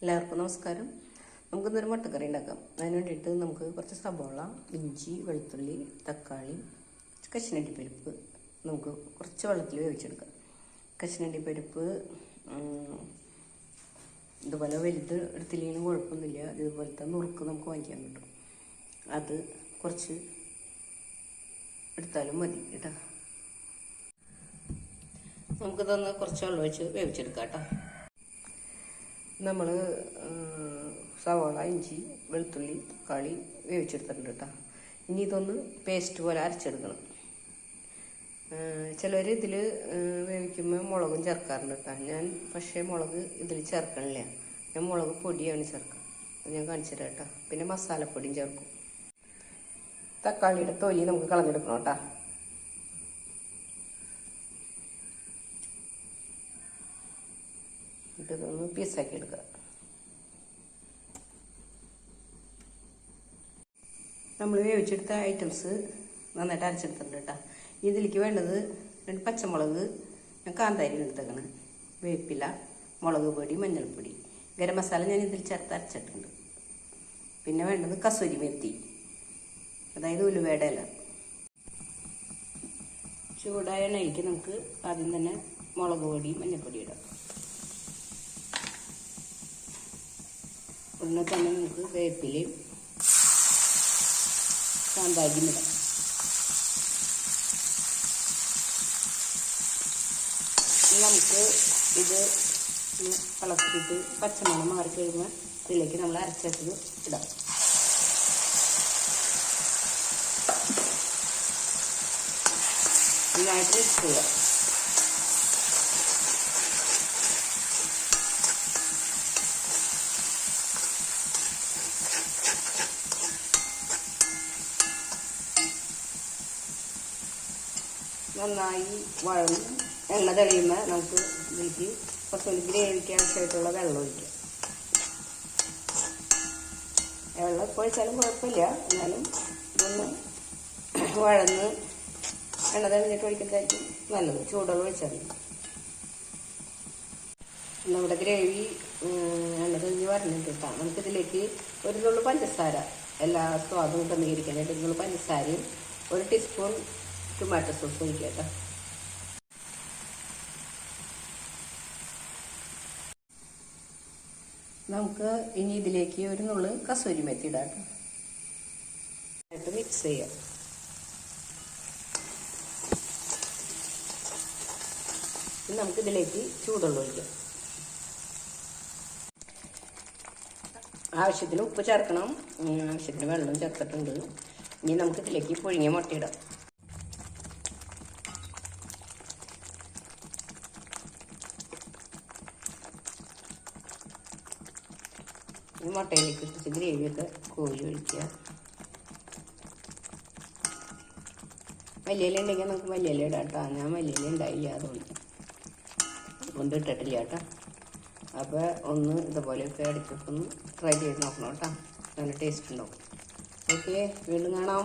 എല്ലാവർക്കും നമസ്കാരം. നമുക്കിന്നൊരു മുട്ടക്കറി ഉണ്ടാക്കാം. അതിന് വേണ്ടിയിട്ട് നമുക്ക് കുറച്ച് സബോള, ഇഞ്ചി, വെളുത്തുള്ളി, തക്കാളി, കശുവണ്ടിപ്പരിപ്പ് നമുക്ക് കുറച്ച് വെള്ളത്തിൽ വേവിച്ചെടുക്കാം. കശുവണ്ടിപ്പരിപ്പ് ഇതുപോലെ വലുത് എടുത്തില്ലെങ്കിലും കുഴപ്പമൊന്നുമില്ല. ഇതുപോലത്തെ നുറുക്ക് നമുക്ക് വാങ്ങിക്കാൻ കിട്ടും. അത് കുറച്ച് എടുത്താലും മതി കേട്ടോ. നമുക്കിതൊന്ന് കുറച്ച് വെള്ളം വെച്ച് വേവിച്ചെടുക്കാം കേട്ടോ. നമ്മൾ സവാള, ഇഞ്ചി, വെളുത്തുള്ളി, തക്കാളി വേവിച്ചെടുത്തിട്ടുണ്ട് കേട്ടോ. ഇനി ഇതൊന്ന് പേസ്റ്റ് പോലെ അരച്ചെടുക്കണം. ചിലർ ഇതിൽ വേവിക്കുമ്പോൾ മുളകും ചേർക്കാറുണ്ട് കേട്ടോ. ഞാൻ പക്ഷേ മുളക് ഇതിൽ ചേർക്കണില്ല. ഞാൻ മുളക് പൊടിയാണ് ചേർക്കുക. അത് ഞാൻ കാണിച്ചു തരാം കേട്ടോ. പിന്നെ മസാലപ്പൊടിയും ചേർക്കും. തക്കാളിയുടെ തൊലി നമുക്ക് കളഞ്ഞെടുക്കണം കേട്ടോ. ഇതൊന്ന് പീസാക്കി എടുക്കുക. നമ്മൾ വേവിച്ചെടുത്ത ഐറ്റംസ് നന്നായിട്ട് അരച്ചെടുത്തിട്ടുണ്ട് കേട്ടോ. ഇതിലേക്ക് വേണ്ടത് 2 പച്ചമുളക്, ഞാൻ കാന്താരി എടുത്തേക്കണം, വേപ്പില, മുളക് പൊടി, മഞ്ഞൾപ്പൊടി, ഗരം മസാല ഞാൻ ഇതിൽ ചേർത്ത് അരച്ചിട്ടുണ്ട്. പിന്നെ വേണ്ടത് കസൂരി മെത്തി, അതായത് ഉലുവയുടെ ഇല. ചൂടായ എണ്ണയ്ക്ക് നമുക്ക് ആദ്യം തന്നെ മുളക് പൊടി, മഞ്ഞൾപ്പൊടി ഇടാം. ഉടനെ തന്നെ നമുക്ക് വേപ്പിലയും കാന്താരിയും ഇടാം. നമുക്ക് ഇത് ഇളക്കിയിട്ട് പച്ചമണം മാറി കഴിയുമ്പോൾ ഇതിലേക്ക് നമ്മൾ അരച്ചത് ഇടാം. നന്നായിട്ട് മിക്സ് ചെയ്യാം. നന്നായി വഴന്ന് എണ്ണ തെളിയുമ്പോൾ നമുക്ക് ഇതിലേക്ക് കുറച്ചുകൂടി ഗ്രേവിക്ക് ആവശ്യമായിട്ടുള്ള വെള്ളം ഒഴിക്കാം. വെള്ളം ഇപ്പോൾ ഒഴിച്ചാലും കുഴപ്പമില്ല. എന്നാലും ഇതൊന്ന് വഴന്ന് എണ്ണ തെളിഞ്ഞിട്ട് ഒഴിക്കുന്നതായിരിക്കും നല്ലത്. ചൂടുവെള്ളം ഒഴിച്ചാൽ മതി. നമ്മുടെ ഗ്രേവി എണ്ണ തെളിഞ്ഞ് വരണിട്ട് കിട്ടാം. നമുക്കിതിലേക്ക് ഒരു നുള്ളു പഞ്ചസാര, എല്ലാ സ്വാദും ക്രമീകരിക്കാനായിട്ട് ഒരു നുള്ളു പഞ്ചസാരയും 1 ടീസ്പൂൺ ടൊമാറ്റോ സോസ് ഒഴിക്കുക കേട്ടോ. നമുക്ക് ഇനി ഇതിലേക്ക് ഒരു നുള്ളു കസൂരി മെത്തി ഇടാം. മിക്സ് ചെയ്യാം. നമുക്കിതിലേക്ക് ചൂടുവെള്ളം ഒഴിക്കാം. ആവശ്യത്തിന് ഉപ്പ് ചേർക്കണം, ആവശ്യത്തിന് വെള്ളം ചേർത്തിട്ടുണ്ട്. ഇനി നമുക്കിതിലേക്ക് പുഴുങ്ങിയ മുട്ടയിടാം. ഈ മുട്ടയിലേക്ക് കുറച്ച് ഗ്രേവിയൊക്കെ കോരി ഒഴിക്കുക. മല്ലിയില ഉണ്ടെങ്കിൽ നമുക്ക് മല്ലിയില ഇടാം കേട്ടോ. ഞാൻ മല്ലിയില ഉണ്ടായില്ല, അതുകൊണ്ട് ഇട്ടിട്ടില്ല കേട്ടോ. അപ്പോൾ ഒന്ന് ഇതുപോലെയൊക്കെ ഇടയ്ക്കൊക്കെ ഒന്ന് ട്രൈ ചെയ്ത് നോക്കണം കേട്ടോ. നല്ല ടേസ്റ്റ് ഉണ്ടാവും. ഓക്കെ, വീണ്ടും കാണാം.